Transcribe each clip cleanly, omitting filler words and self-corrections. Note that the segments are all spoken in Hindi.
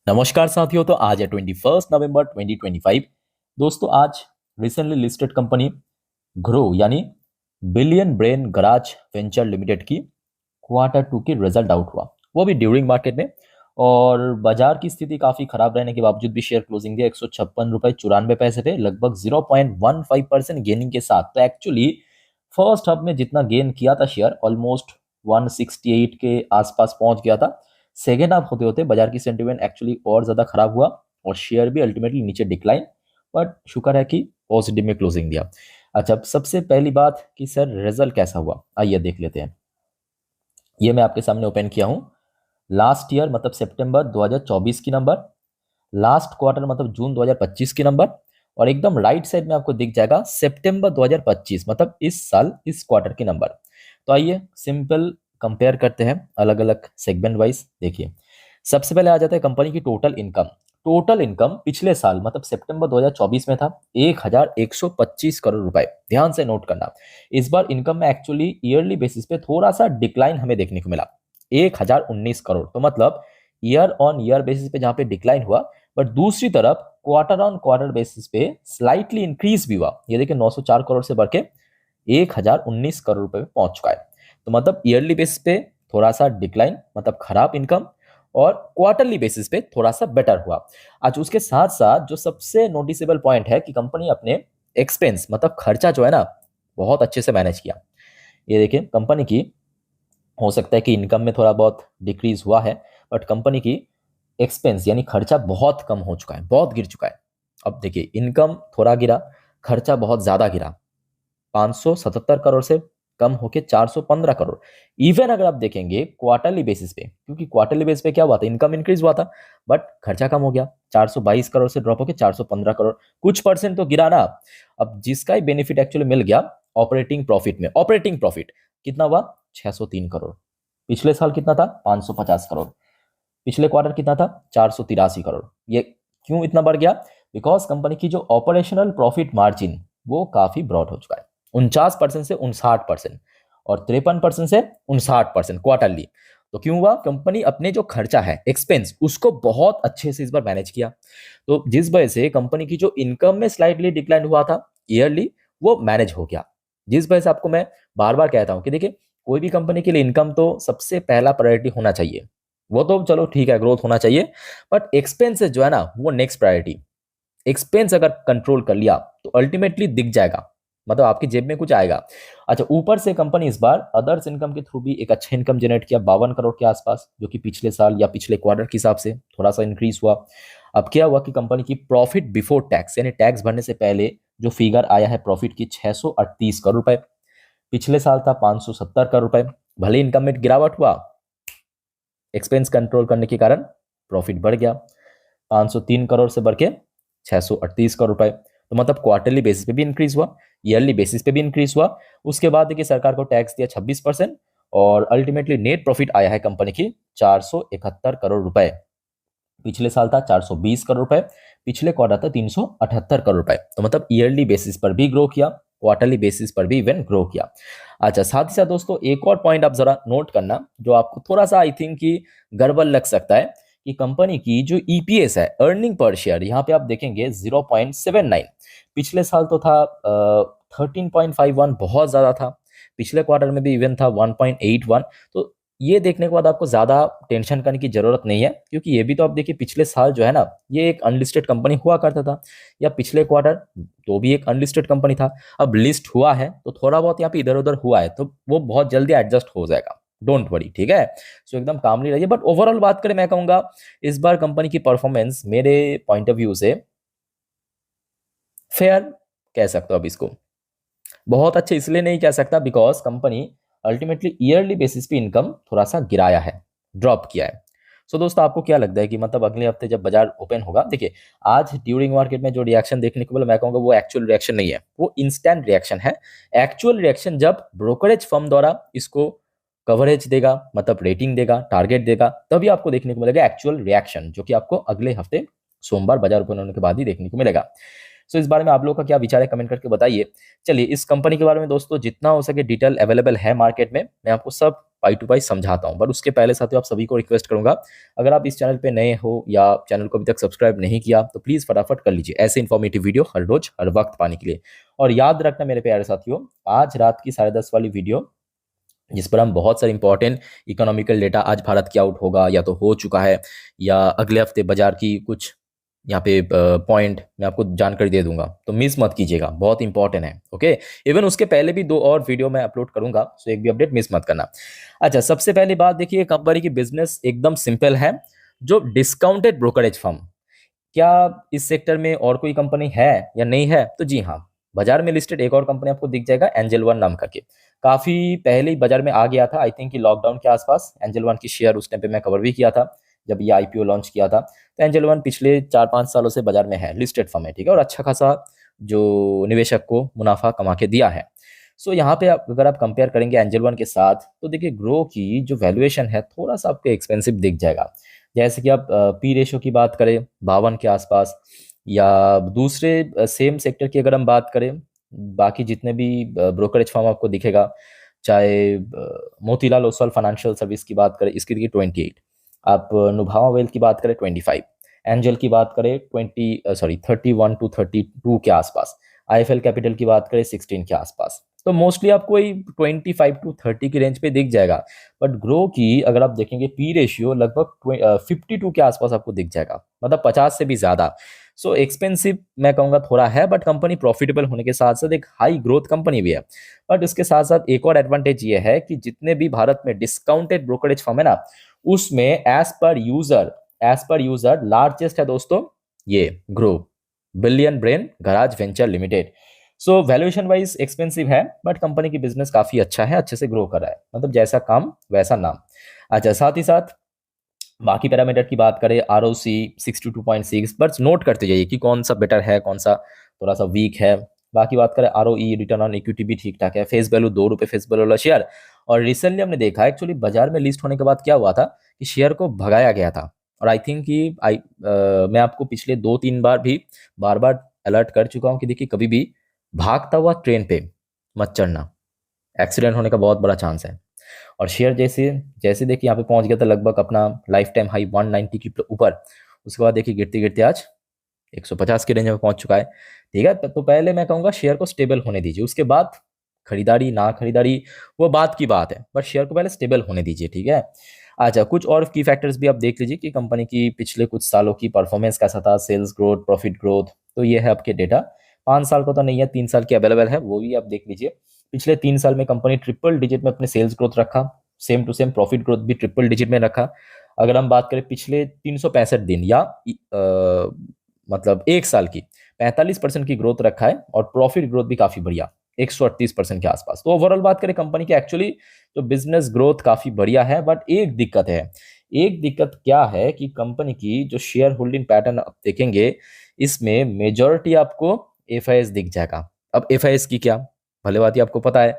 नमस्कार साथियों। तो आज है 21 नवंबर 2025। दोस्तों आज रिसेंटली लिस्टेड कंपनी ग्रो यानी billion brain garage venture limited की क्वार्टर 2 की रिजल्ट आउट हुआ, वो भी ड्यूरिंग मार्केट में। और बाजार की स्थिति काफी खराब रहने के बावजूद भी शेयर क्लोजिंग दिया 156 रुपए 94 पैसे पे, लगभग 0.15% गेनिंग के साथ। तो एक्चुअली फर्स्ट हब में जितना गेन किया था शेयर ऑलमोस्ट 168 के आसपास पहुंच गया था। सेकेंड हाफ होते होते बाजार की सेंटिमेंट एक्चुअली और ज्यादा खराब हुआ और शेयर भी अल्टीमेटली नीचे डिक्लाइन, बट शुक्र है कि पॉजिटिव में क्लोजिंग दिया। अच्छा, अब सबसे पहली बात कि सर रिजल्ट कैसा हुआ, आइए देख लेते हैं। ये मैं आपके सामने ओपन किया हूं लास्ट ईयर मतलब सितंबर 2024 की नंबर, लास्ट क्वार्टर मतलब जून 2025 की नंबर, और एकदम राइट साइड में आपको दिख जाएगा सितंबर 2025 मतलब इस साल इस क्वार्टर की नंबर। तो आइए सिंपल कंपेयर करते हैं अलग अलग सेगमेंट वाइज। देखिए सबसे पहले आ जाता है कंपनी की टोटल इनकम। टोटल इनकम पिछले साल मतलब सितंबर 2024 में था 1125 करोड़ रुपए। ध्यान से नोट करना, इस बार इनकम में एक्चुअली ईयरली बेसिस पे थोड़ा सा डिक्लाइन हमें देखने को मिला, 1019 करोड़। तो मतलब ईयर ऑन ईयर बेसिस पे जहां पे डिक्लाइन हुआ, बट दूसरी तरफ क्वार्टर ऑन क्वार्टर बेसिस पे स्लाइटली इंक्रीज भी हुआ। ये देखिए 904 करोड़ से बढ़ के 1019 करोड़ रुपए पे पहुंच चुका है। तो मतलब ईयरली बेसिस पे थोड़ा सा डिक्लाइन मतलब खराब इनकम, और क्वार्टरली बेसिस पे थोड़ा सा बेटर हुआ। आज उसके साथ साथ जो सबसे नोटिसेबल पॉइंट है कि कंपनी अपने एक्सपेंस मतलब खर्चा जो है ना बहुत अच्छे से मैनेज किया। ये देखिए कंपनी की, हो सकता है कि इनकम में थोड़ा बहुत डिक्रीज हुआ है, बट कंपनी की एक्सपेंस यानी खर्चा बहुत कम हो चुका है, बहुत गिर चुका है। अब देखिए इनकम थोड़ा गिरा, खर्चा बहुत ज्यादा गिरा, 577 करोड़ से कम होके 415 करोड़। इवन अगर आप देखेंगे क्वार्टरली बेसिस पे, क्योंकि क्वार्टरली बेसिस पे क्या हुआ था, इनकम इंक्रीज हुआ था बट खर्चा कम हो गया, 422 करोड़ से ड्रॉप होके 415 करोड़, कुछ परसेंट तो गिरा ना। अब जिसका ही बेनिफिट एक्चुअली मिल गया ऑपरेटिंग प्रॉफिट में। ऑपरेटिंग प्रॉफिट कितना हुआ, 603 करोड़। पिछले साल कितना था, 550 करोड़। पिछले क्वार्टर कितना था, 483 करोड़। ये क्यों इतना बढ़ गया, बिकॉज कंपनी की जो ऑपरेशनल प्रॉफिट मार्जिन वो काफी ब्रॉड हो चुका है, 49% से 59%, और 53% से 59% क्वार्टरली। तो क्यों हुआ, कंपनी अपने जो खर्चा है एक्सपेंस उसको बहुत अच्छे से इस बार मैनेज किया। तो जिस वजह से कंपनी की जो इनकम में स्लाइटली डिक्लाइन हुआ था ईयरली, वो मैनेज हो गया। जिस वजह से आपको मैं बार बार कहता हूं कि देखिए कोई भी कंपनी के लिए इनकम तो सबसे पहला प्रायोरिटी होना चाहिए, वो तो चलो ठीक है ग्रोथ होना चाहिए, बट एक्सपेंसेस जो है ना वो नेक्स्ट प्रायोरिटी। एक्सपेंस अगर कंट्रोल कर लिया तो अल्टीमेटली दिख जाएगा, मतलब आपकी जेब में कुछ आएगा। अच्छा, ऊपर से कंपनी इस बार अदर्स इनकम के थ्रू भी एक अच्छा इनकम जनरेट किया 52 करोड़ के आसपास, जो कि पिछले साल या पिछले क्वार्टर के हिसाब से थोड़ा सा इंक्रीज हुआ। अब क्या हुआ कि कंपनी की प्रॉफिट बिफोर टैक्स यानी टैक्स भरने से पहले जो फिगर आया है प्रॉफिट की 638 करोड़ रुपए, पिछले साल था 570 करोड़ रुपए। भले इनकम में गिरावट हुआ, एक्सपेंस कंट्रोल करने के कारण प्रॉफिट बढ़ गया, 503 करोड़ से बढ़ के 638 करोड़ रुपए। तो मतलब क्वार्टरली बेसिस पे भी इंक्रीज हुआ, ईयरली बेसिस पे भी इंक्रीज हुआ। उसके बाद देखिए सरकार को टैक्स दिया 26%, और अल्टीमेटली नेट प्रॉफिट आया है कंपनी की 471 करोड़ रुपए। पिछले साल था 420 करोड़ रुपए, पिछले क्वार्टर था 378 करोड़ रुपए। तो मतलब ईयरली बेसिस पर भी ग्रो किया, क्वार्टरली बेसिस पर भी इवन ग्रो किया। अच्छा, साथ ही साथ दोस्तों एक और पॉइंट आप जरा नोट करना जो आपको थोड़ा सा आई थिंक कि गड़बड़ लग सकता है, कि कंपनी की जो ईपीएस है अर्निंग पर शेयर, यहाँ पे आप देखेंगे 0.79। पिछले साल तो था 13.51, बहुत ज्यादा था। पिछले क्वार्टर में भी इवन था 1.81। तो ये देखने के बाद आपको ज्यादा टेंशन करने की जरूरत नहीं है, क्योंकि ये भी तो आप देखिए पिछले साल जो है ना ये एक अनलिस्टेड कंपनी हुआ करता था, या पिछले क्वार्टर तो भी एक अनलिस्टेड कंपनी था। अब लिस्ट हुआ है तो थोड़ा बहुत यहाँ पे इधर उधर हुआ है, तो वो बहुत जल्दी एडजस्ट हो जाएगा, डोंट वरी, ठीक है। सो एकदम कामली रहिए। बट ओवरऑल बात करें, मैं कहूंगा इस बार कंपनी की परफॉर्मेंस मेरे पॉइंट ऑफ व्यू से फेयर कह सकते हो। अब इसको बहुत अच्छे इसलिए नहीं कह सकता because company ultimately yearly basis पे इनकम थोड़ा सा गिराया है, ड्रॉप किया है। सो दोस्तों आपको क्या लगता है कि मतलब अगले हफ्ते जब बाजार ओपन होगा, देखिए आज ड्यूरिंग मार्केट में जो रिएक्शन देखने को मिला, मैं कहूंगा वो एक्चुअल रिएक्शन नहीं है, वो इंस्टेंट रिएक्शन है। एक्चुअल रिएक्शन जब ब्रोकरेज फर्म द्वारा इसको कवरेज देगा, मतलब रेटिंग देगा, टारगेट देगा, तभी आपको देखने को मिलेगा एक्चुअल रिएक्शन, जो कि आपको अगले हफ्ते सोमवार बाजार ओपन होने के बाद ही देखने को मिलेगा। सो इस बारे में आप लोगों का क्या विचार है कमेंट करके बताइए। चलिए इस कंपनी के बारे में दोस्तों जितना हो सके डिटेल अवेलेबल है मार्केट में, मैं आपको सब पाई टू पाई समझाता हूँ। बट उसके पहले साथियों आप सभी को रिक्वेस्ट करूंगा, अगर आप इस चैनल पे नए हो या चैनल को अभी तक सब्सक्राइब नहीं किया तो प्लीज़ फटाफट कर लीजिए ऐसे इन्फॉर्मेटिव वीडियो हर रोज हर वक्त पाने के लिए। और याद रखना मेरे प्यारे साथियों, आज रात की 10:30 वाली वीडियो जिस पर हम बहुत सारे इंपॉर्टेंट इकोनॉमिकल डेटा, आज भारत क्या आउट होगा या तो हो चुका है, या अगले हफ्ते बाजार की कुछ यहाँ पे पॉइंट मैं आपको जानकारी दे दूंगा, तो मिस मत कीजिएगा, बहुत इंपॉर्टेंट है। ओके, इवन उसके पहले भी 2 और वीडियो मैं अपलोड करूंगा, सो एक भी अपडेट मिस मत करना। अच्छा, सबसे पहली बात देखिए, कंपनी की बिजनेस एकदम सिंपल है। जो डिस्काउंटेड ब्रोकरेज फर्म, क्या इस सेक्टर में और कोई कंपनी है या नहीं है? तो जी हाँ, बाजार में लिस्टेड एक और कंपनी आपको दिख जाएगा, एंजल वन नाम करके। काफी पहले ही बाजार में आ गया था, आई थिंक कि लॉकडाउन के आसपास एंजल वन की शेयर उस टाइम पे मैं कवर भी किया था जब ये आईपीओ लॉन्च किया था। तो एंजल वन पिछले 4-5 सालों से बाजार में है, लिस्टेड फर्म है, ठीक है, और अच्छा खासा जो निवेशक को मुनाफा कमा के दिया है। सो यहाँ पे अगर आप कंपेयर करेंगे एंजल वन के साथ, तो देखिए ग्रो की जो वैल्यूएशन है थोड़ा सा आपको एक्सपेंसिव दिख जाएगा। जैसे कि आप पी रेशो की बात करें 52 के आसपास, या दूसरे सेम सेक्टर की अगर हम बात करें, बाकी जितने भी ब्रोकरेज फर्म आपको दिखेगा, चाहे मोतीलाल ओसवाल फाइनेंशियल सर्विस की बात करें, इसकी देखिए 28, आप नुभावा वेल्थ की बात करें 25, एंजल की बात करें 31 to 32 के आसपास, आईएफएल कैपिटल की बात करें 16 के आसपास। तो मोस्टली आपको वही 25 to 30 की रेंज पे दिख जाएगा। बट ग्रो की अगर आप देखेंगे पी रेशियो लगभग 52 के आसपास आपको दिख जाएगा, मतलब 50 से भी ज्यादा। सो एक्सपेंसिव मैं कहूँगा थोड़ा है, बट कंपनी प्रॉफिटेबल होने के साथ साथ एक हाई ग्रोथ कंपनी भी है। बट उसके साथ साथ एक और एडवांटेज ये है कि जितने भी भारत में डिस्काउंटेड ब्रोकरेज फर्म है ना, उसमें एज पर यूजर लार्जेस्ट है दोस्तों ये Groww, billion brain garage venture limited. So valuation wise expensive है, बट कंपनी की बिजनेस काफी अच्छा है, अच्छे से ग्रो कर रहा है, मतलब जैसा काम वैसा नाम। अच्छा, साथ ही साथ बाकी पैरामीटर की बात करें, आर ओ सी 62.6, बस नोट करते जाइए कि कौन सा बेटर है, कौन सा थोड़ा सा वीक है। बाकी बात करें R O E, return on equity भी ठीक ठाक है, फेस वैल्यू 2 रुपये फेस वैल्यू वाला शेयर। और रिसेंटली हमने देखा एक्चुअली बाजार में लिस्ट होने के बाद क्या हुआ था कि शेयर को भगाया गया था। और आई थिंक कि मैं आपको पिछले 2-3 बार भी बार बार अलर्ट कर चुका हूँ कि देखिए कभी भी भागता हुआ ट्रेन पे मत चढ़ना, एक्सीडेंट होने का बहुत बड़ा चांस है। और शेयर जैसे जैसे देखिए यहाँ पे पहुंच गया था लगभग अपना लाइफ टाइम हाई 190 के ऊपर, उसके बाद देखिए गिरते गिरते आज 150 के रेंज में पहुंच चुका है। ठीक है, तो पहले मैं कहूँगा शेयर को स्टेबल होने दीजिए, उसके बाद खरीदारी ना खरीदारी वो बात की बात है, बट शेयर को पहले स्टेबल होने दीजिए, ठीक है। अच्छा, कुछ और की फैक्टर्स भी आप देख लीजिए कि कंपनी की पिछले कुछ सालों की परफॉर्मेंस कैसा था, सेल्स ग्रोथ, प्रॉफिट ग्रोथ। तो ये है आपके डेटा, 5 साल का तो नहीं है, 3 साल की अवेलेबल है, वो भी आप देख लीजिए। पिछले 3 साल में कंपनी ट्रिपल डिजिट में अपने सेल्स ग्रोथ रखा, same to same profit growth भी ट्रिपल डिजिट में रखा। अगर हम बात करें पिछले 365 दिन या मतलब 1 साल की, 45% की ग्रोथ रखा है, और प्रॉफिट ग्रोथ भी काफी बढ़िया 138% के आसपास। तो ओवरऑल बात करें कंपनी की, एक्चुअली तो बिजनेस ग्रोथ काफी बढ़िया है। बट एक दिक्कत है, एक दिक्कत क्या है कि कंपनी की जो शेयर होल्डिंग पैटर्न आप देखेंगे, इसमें मेजॉरिटी आपको एफआईएस दिख जाएगा। अब एफआईएस की क्या भले बात ही आपको पता है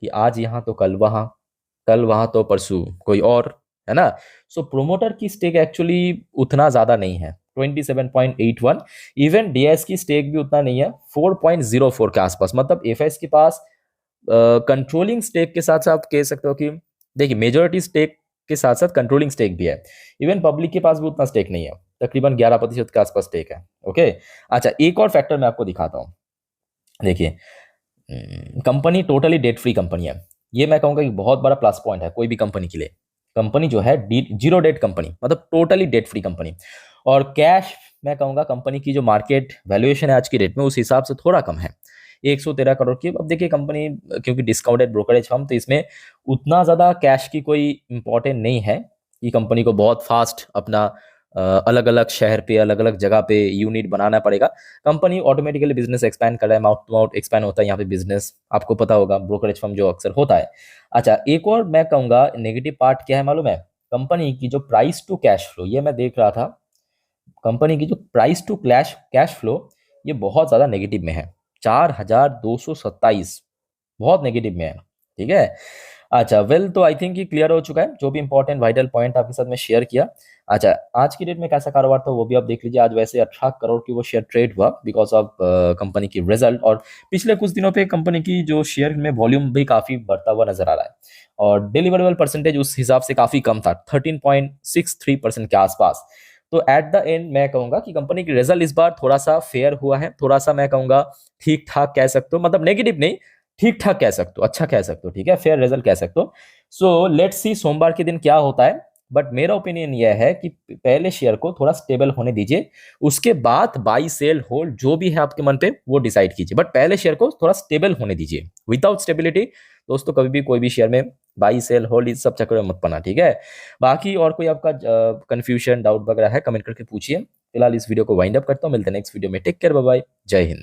कि आज यहाँ तो कल वहां तो परसों कोई और, है ना। सो प्रोमोटर की स्टेक एक्चुअली उतना ज्यादा नहीं है, 27.81। इवन डीएस की स्टेक भी उतना नहीं है, 4.04 के आसपास। मतलब एफएस के पास कंट्रोलिंग स्टेक के साथ साथ आप कह सकते हो कि देखिए मेजोरिटी स्टेक के साथ साथ कंट्रोलिंग स्टेक भी है। इवन पब्लिक के पास भी उतना स्टेक नहीं है, तकरीबन 11% के आसपास स्टेक है। ओके, अच्छा एक और फैक्टर मैं आपको दिखाता हूँ। देखिए company totally debt free company है, ये मैं कहूंगा कि बहुत बड़ा प्लस पॉइंट है कोई भी कंपनी के लिए। कंपनी जो है जीरो डेट कंपनी, मतलब टोटली डेट फ्री कंपनी। और कैश मैं कहूंगा कंपनी की जो मार्केट वैल्यूएशन है आज की डेट में, उस हिसाब से थोड़ा कम है, 113 करोड़ की। अब देखिए कंपनी क्योंकि डिस्काउंटेड ब्रोकरेज फर्म, तो इसमें उतना ज्यादा कैश की कोई इंपॉर्टेंट नहीं है कि कंपनी को बहुत फास्ट अपना अलग अलग शहर पे अलग अलग जगह पे यूनिट बनाना पड़ेगा। कंपनी ऑटोमेटिकली बिजनेस एक्सपैंड कर रहा है, माउथ टू माउथ एक्सपैंड होता है यहाँ पे बिजनेस, आपको पता होगा ब्रोकरेज फर्म जो अक्सर होता है। अच्छा, एक और मैं कहूंगा नेगेटिव पार्ट क्या है मालूम है, कंपनी की जो प्राइस टू कैश फ्लो, ये मैं देख रहा था, कंपनी की जो प्राइस टू कैश फ्लो ये बहुत ज्यादा नेगेटिव में है, 4227, बहुत नेगेटिव में है। ठीक है, अच्छा वेल, तो आई थिंक ये क्लियर हो चुका है, जो भी इंपॉर्टेंट वाइटल पॉइंट आपके साथ में शेयर किया। अच्छा, आज की डेट में कैसा कारोबार था वो भी आप देख लीजिए। आज वैसे 18 करोड़ की वो शेयर ट्रेड हुआ बिकॉज ऑफ कंपनी की रिजल्ट, और पिछले कुछ दिनों पे कंपनी की जो शेयर में वॉल्यूम भी काफी बढ़ता हुआ नजर आ रहा है, और डिलीवरेबल परसेंटेज उस हिसाब से काफी कम था, 13.63% के आसपास। तो एट द एंड मैं कहूंगा कि कंपनी की रिजल्ट इस बार थोड़ा सा फेयर हुआ है, थोड़ा सा मैं कहूंगा ठीक ठाक कह सकते हो, मतलब नेगेटिव नहीं, ठीक ठाक कह सकते हो, अच्छा कह सकते हो, ठीक है, फेयर रिजल्ट कह सकते हो। सो लेट्स सी सोमवार के दिन क्या होता है। बट मेरा ओपिनियन यह है कि पहले शेयर को थोड़ा स्टेबल होने दीजिए, उसके बाद बाई सेल होल्ड जो भी है आपके मन पे वो डिसाइड कीजिए, बट पहले शेयर को थोड़ा स्टेबल होने दीजिए। विदाउट स्टेबिलिटी दोस्तों कभी भी कोई भी शेयर में बाई सेल होल्ड इस सब चक्कर में मत पड़ना, ठीक है। बाकी और कोई आपका कंफ्यूजन डाउट वगैरह है कमेंट करके पूछिए। फिलहाल इस वीडियो को वाइंड अप करता हूँ, मिलते हैं नेक्स्ट वीडियो में। टेक केयर, बाय बाय, जय हिंद।